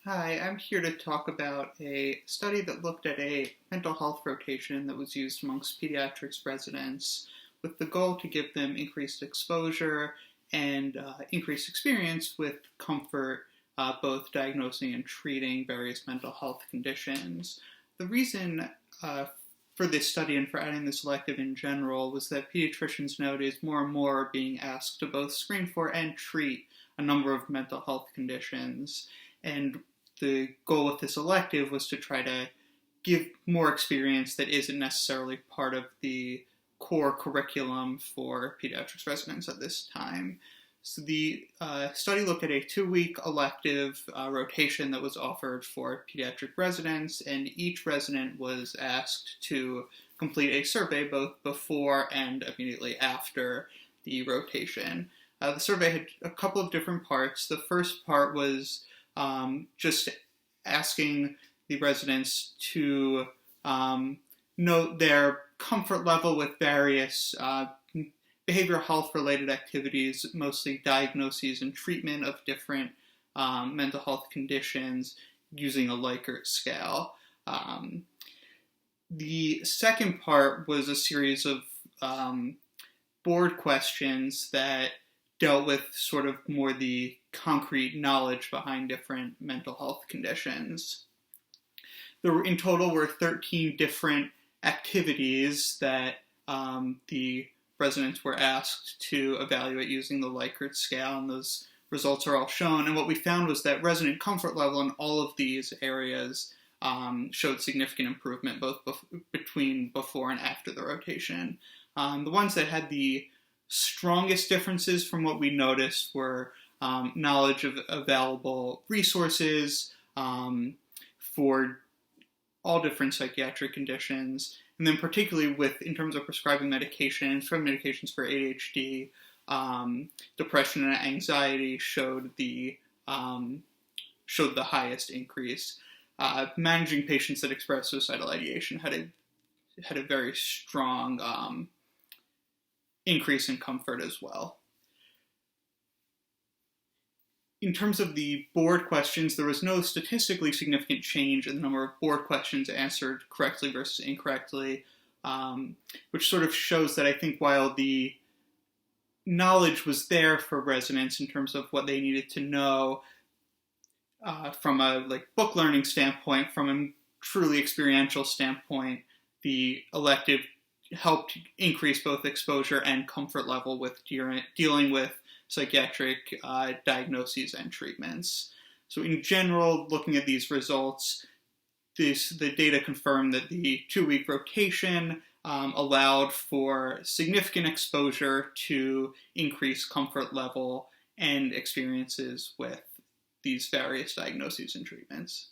Hi, I'm here to talk about a study that looked at a mental health rotation that was used amongst pediatrics residents with the goal to give them increased exposure and increased experience with comfort, both diagnosing and treating various mental health conditions. The reason for this study and for adding this elective in general was that pediatricians nowadays more and more are being asked to both screen for and treat a number of mental health conditions. And the goal with this elective was to try to give more experience that isn't necessarily part of the core curriculum for pediatrics residents at this time. So the study looked at a 2-week elective rotation that was offered for pediatric residents, and each resident was asked to complete a survey both before and immediately after the rotation. The survey had a couple of different parts. The first part was just asking the residents to note their comfort level with various behavioral health related activities, mostly diagnoses and treatment of different mental health conditions using a Likert scale. The second part was a series of board questions that dealt with sort of more the concrete knowledge behind different mental health conditions. There in total were 13 different activities that the residents were asked to evaluate using the Likert scale, and those results are all shown. And what we found was that resident comfort level in all of these areas showed significant improvement both between before and after the rotation. The ones that had the strongest differences from what we noticed were knowledge of available resources for all different psychiatric conditions, and then particularly in terms of prescribing medications, from medications for ADHD, depression and anxiety showed the highest increase. Managing patients that express suicidal ideation had a very strong increase in comfort as well. In terms of the board questions, there was no statistically significant change in the number of board questions answered correctly versus incorrectly, which sort of shows that I think while the knowledge was there for residents in terms of what they needed to know from a book learning standpoint, from a truly experiential standpoint, the elective helped increase both exposure and comfort level with dealing with psychiatric diagnoses and treatments. So in general, looking at these results, the data confirmed that the 2-week rotation allowed for significant exposure to increase comfort level and experiences with these various diagnoses and treatments.